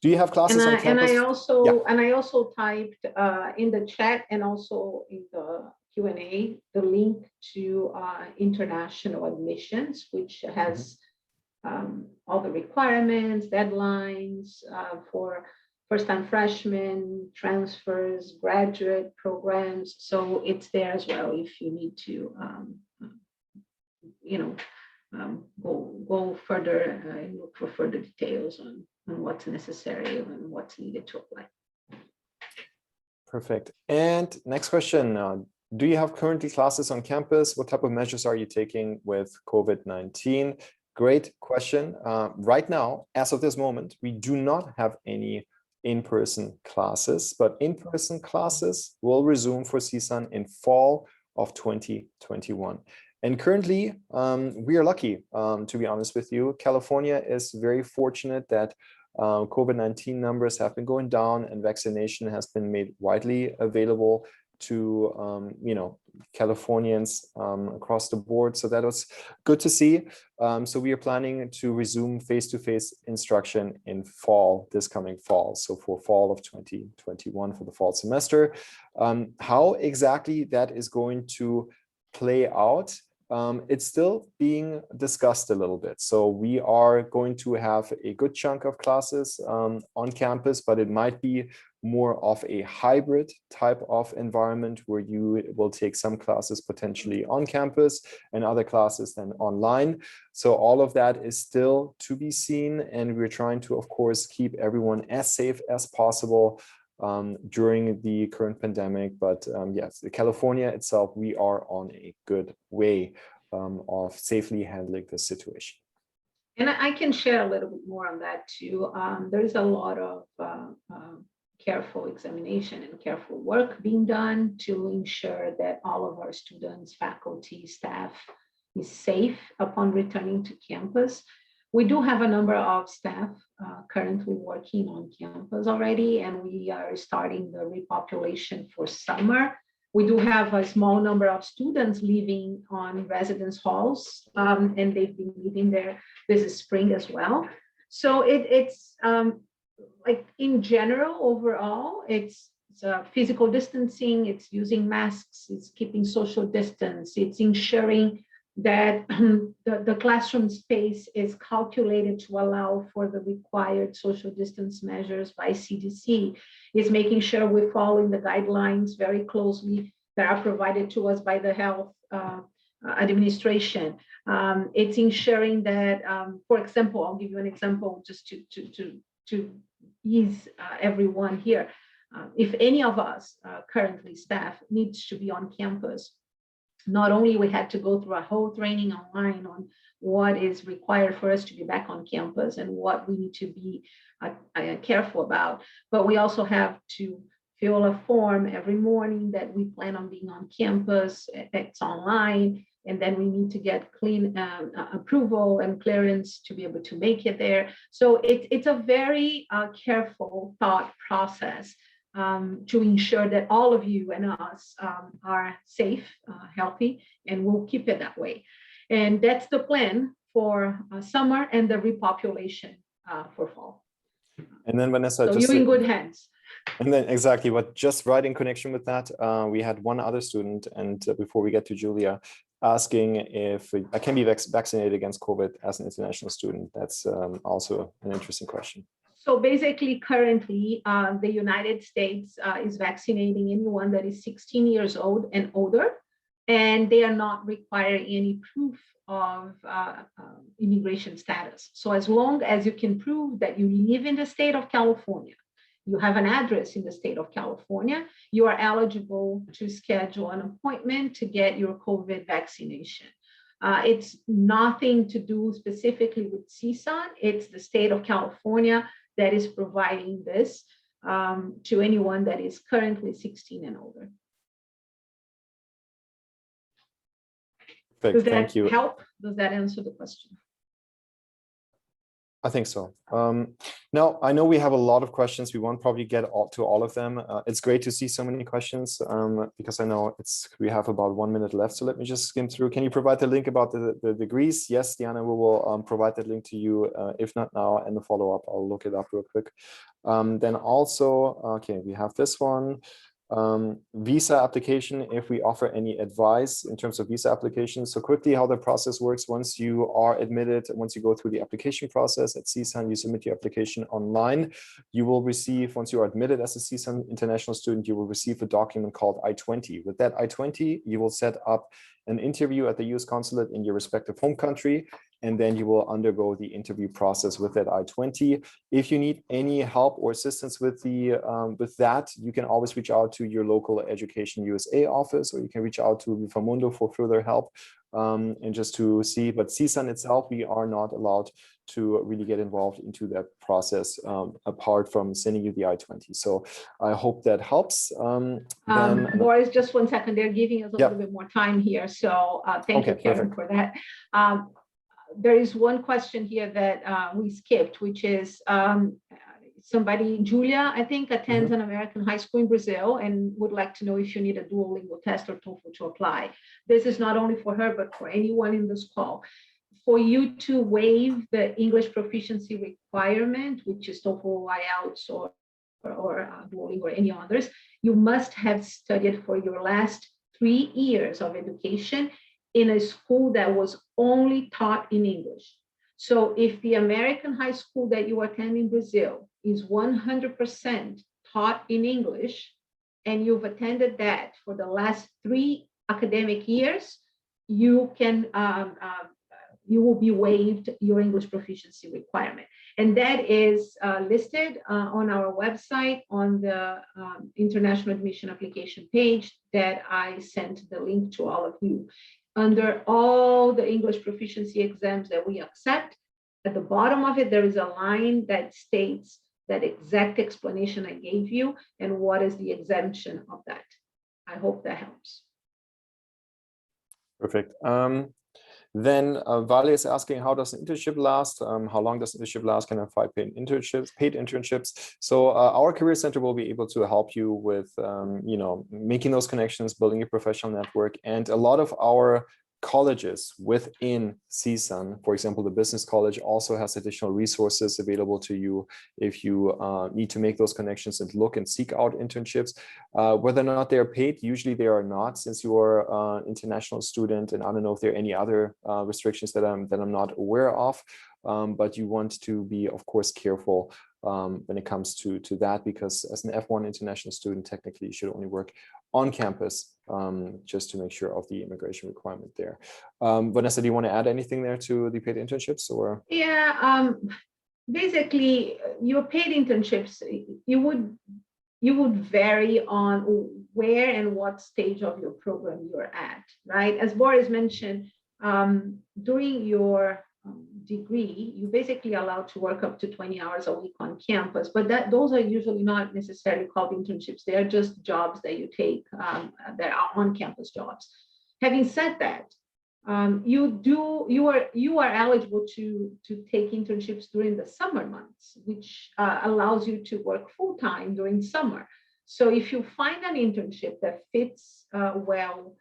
Do you have classes on campus? And I also typed in the chat and also in the Q&A the link to international admissions, which has all the requirements, deadlines for first-time freshmen, transfers, graduate programs. So it's there as well if you need to, go further and look for further details on what's necessary and what's needed to apply. Perfect. And next question, do you have currently classes on campus? What type of measures are you taking with COVID-19? Great question. Right now, as of this moment, we do not have any in-person classes, but in-person classes will resume for CSUN in fall of 2021. And currently, we are lucky, to be honest with you. California is very fortunate that COVID-19 numbers have been going down and vaccination has been made widely available to Californians across the board. So that was good to see. So we are planning to resume face-to-face instruction in fall, this coming fall. So for fall of 2021 for the fall semester. How exactly that is going to play out, it's still being discussed a little bit. So we are going to have a good chunk of classes on campus, but it might be more of a hybrid type of environment where you will take some classes potentially on campus and other classes then online. So all of that is still to be seen. And we're trying to, of course, keep everyone as safe as possible during the current pandemic. But yes, California itself, we are on a good way of safely handling this situation. And I can share a little bit more on that too. There is a lot of careful examination and careful work being done to ensure that all of our students, faculty, staff is safe upon returning to campus. We do have a number of staff currently working on campus already, and we are starting the repopulation for summer. We do have a small number of students living on residence halls, and they've been living there this spring as well. So it's like in general, overall, it's physical distancing, it's using masks, it's keeping social distance, it's ensuring that the classroom space is calculated to allow for the required social distance measures by CDC, is making sure we're following the guidelines very closely that are provided to us by the health administration. It's ensuring that, for example, I'll give you an example just to ease everyone here. If any of us currently staff needs to be on campus, not only we had to go through a whole training online on what is required for us to be back on campus and what we need to be careful about, but we also have to fill a form every morning that we plan on being on campus. It's online, and then we need to get clean approval and clearance to be able to make it there. So it's a very careful thought process to ensure that all of you and us are safe, healthy, and we'll keep it that way. And that's the plan for summer and the repopulation for fall. And then Vanessa, so you're in good hands. And then exactly, but just right in connection with that, we had one other student, and before we get to Julia, asking if I can be vaccinated against COVID as an international student. That's also an interesting question. So basically, currently, the United States is vaccinating anyone that is 16 years old and older, and they are not requiring any proof of immigration status. So as long as you can prove that you live in the state of California, you have an address in the state of California, you are eligible to schedule an appointment to get your COVID vaccination. It's nothing to do specifically with CSUN. It's the state of California that is providing this to anyone that is currently 16 and older. Perfect. Does that Thank you. help? Does that answer the question? I think so. Now, I know we have a lot of questions. We won't probably get to all of them. It's great to see so many questions because I know we have about 1 minute left. So let me just skim through. Can you provide the link about the degrees? Yes, Diana, we will provide that link to you. If not now, in the follow-up, I'll look it up real quick. Then also, okay, we have this one. Visa application, if we offer any advice in terms of visa application. So quickly how the process works: once you are admitted, once you go through the application process at CSUN, you submit your application online. You will receive, once you are admitted as a CSUN international student, you will receive a document called I-20. With that I-20, you will set up an interview at the US consulate in your respective home country, and then you will undergo the interview process with that I-20. If you need any help or assistance with that, you can always reach out to your local Education USA office, or you can reach out to Viva-Mundo for further help and just to see. But CSUN itself, we are not allowed to really get involved into that process apart from sending you the I-20. So I hope that helps. Boris, just 1 second. They're giving us a little bit more time here. So thank you, Karen, for that. There is one question here that we skipped, which is somebody, Julia, I think, attends an American high school in Brazil and would like to know if you need a Duolingo test or TOEFL to apply. This is not only for her, but for anyone in this call. For you to waive the English proficiency requirement, which is TOEFL, IELTS, or Duolingo or any others, you must have studied for your last 3 years of education in a school that was only taught in English. So if the American high school that you attend in Brazil is 100% taught in English, and you've attended that for the last 3 academic years, you can you will be waived your English proficiency requirement. And that is listed on our website on the international admission application page that I sent the link to all of you. Under all the English proficiency exams that we accept, at the bottom of it, there is a line that states that exact explanation I gave you and what is the exemption of that. I hope that helps. Perfect. Then Vale is asking, how does an internship last? How long does an internship last? Can I find paid internships? So our Career Center will be able to help you with, making those connections, building a professional network. And a lot of our colleges within CSUN, for example, the business college also has additional resources available to you if you need to make those connections and look and seek out internships. Whether or not they're paid, usually they are not, since you're an international student, and I don't know if there are any other restrictions that I'm not aware of, but you want to be, of course, careful when it comes to that, because as an F1 international student, technically you should only work on campus, just to make sure of the immigration requirement there. Vanessa, do you want to add anything there to the paid internships, or? Yeah, basically your paid internships, you would vary on where and what stage of your program you're at, right? As Boris mentioned, during your degree, you're basically allowed to work up to 20 hours a week on campus, but those are usually not necessarily called internships. They are just jobs that you take that are on-campus jobs. Having said that, you are eligible to take internships during the summer months, which allows you to work full-time during summer. So if you find an internship that fits well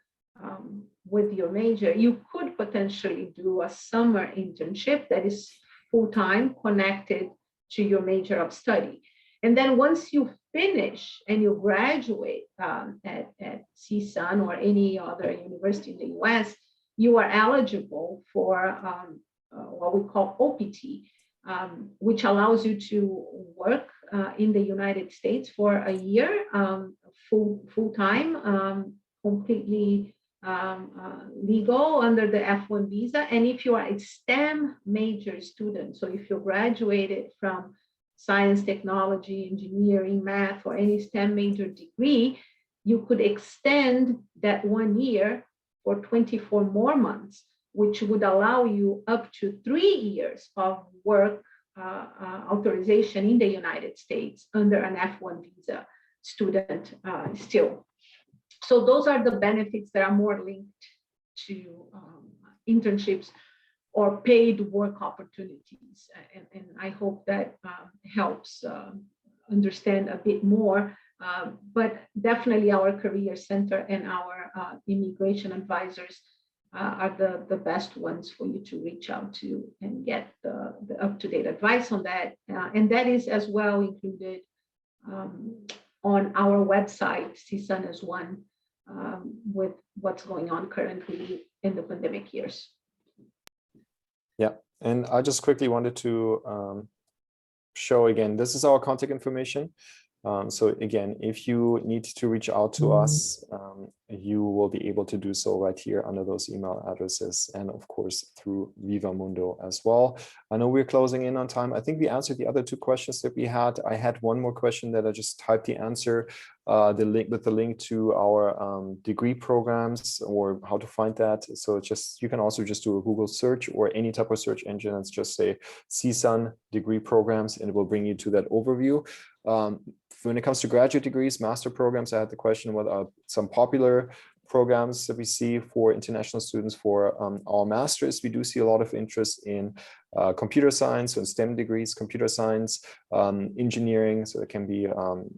with your major, you could potentially do a summer internship that is full-time, connected to your major of study. And then once you finish and you graduate at CSUN or any other university in the US, you are eligible for what we call OPT, which allows you to work in the United States for a year, full-time, completely legal under the F1 visa. And if you are a STEM major student, so if you graduated from science, technology, engineering, math, or any STEM major degree, you could extend that 1 year for 24 more months, which would allow you up to 3 years of work authorization in the United States under an F1 visa student still. So those are the benefits that are more linked to internships or paid work opportunities. And I hope that helps understand a bit more. But definitely our Career Center and our immigration advisors are the best ones for you to reach out to and get the up-to-date advice on that. And that is as well included on our website, CSUN as one, with what's going on currently in the pandemic years. Yeah, and I just quickly wanted to show again, this is our contact information. So again, if you need to reach out to us, you will be able to do so right here under those email addresses, and of course through Viva-Mundo as well. I know we're closing in on time. I think we answered the other 2 questions that we had. I had one more question that I just typed the answer, the link to our degree programs, or how to find that. So you can also just do a Google search or any type of search engine and just say CSUN degree programs, and it will bring you to that overview. When it comes to graduate degrees, master programs, I had the question, what are some popular programs that we see for international students for our masters. We do see a lot of interest in computer science and STEM degrees, computer science, engineering. So it can be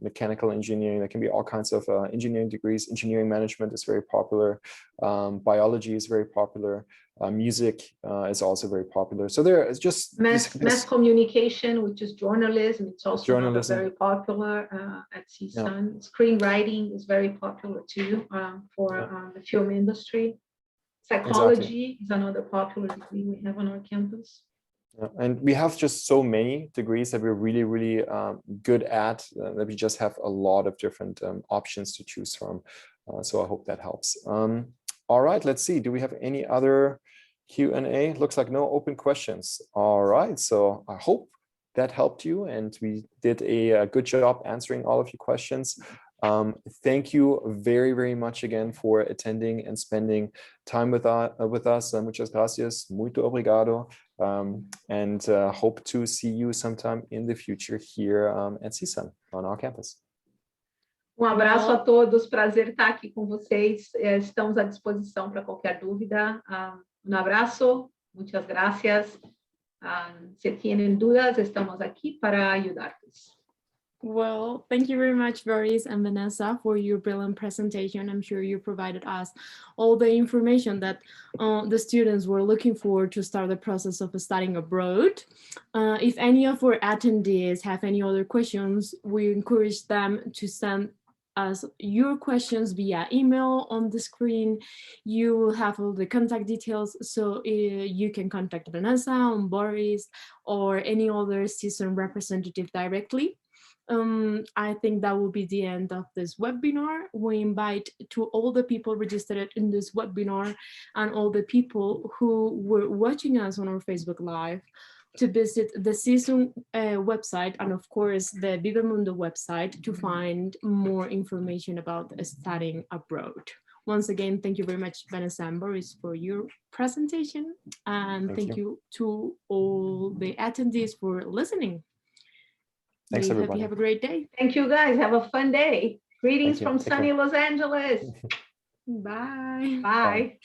mechanical engineering. There can be all kinds of engineering degrees. Engineering management is very popular. Biology is very popular. Music is also very popular. So there is just mass communication, which is journalism. It's also very popular at CSUN. Yeah. Screenwriting is very popular too for the film industry. Psychology is another popular degree we have on our campus. Yeah. And we have just so many degrees that we're really, really good at, that we just have a lot of different options to choose from. So I hope that helps. All right, let's see. Do we have any other Q&A? Looks like no open questions. All right, so I hope that helped you and we did a good job answering all of your questions. Thank you very, very much again for attending and spending time with us. Muchas gracias, muito obrigado, and hope to see you sometime in the future here at CSUN on our campus. Abraço a todos, prazer estar aqui com vocês. Estamos à disposição para qualquer dúvida. Abraço, muchas gracias. Si tienen dudas, estamos aquí para ayudarles. Well, thank you very much, Boris and Vanessa, for your brilliant presentation. I'm sure you provided us all the information that the students were looking for to start the process of studying abroad. If any of our attendees have any other questions, we encourage them to send us your questions via email. On the screen. You will have all the contact details, so you can contact Vanessa, Boris, or any other CSUN representative directly. I think that will be the end of this webinar. We invite to all the people registered in this webinar and all the people who were watching us on our Facebook Live to visit the CSUN website and of course the Viva-Mundo website to find more information about studying abroad. Once again, thank you very much, Vanessa and Boris, for your presentation, and thank you to all the attendees for listening. Thanks, everybody. Have a great day. Thank you, guys. Have a fun day. Greetings from sunny Los Angeles. Bye. Bye.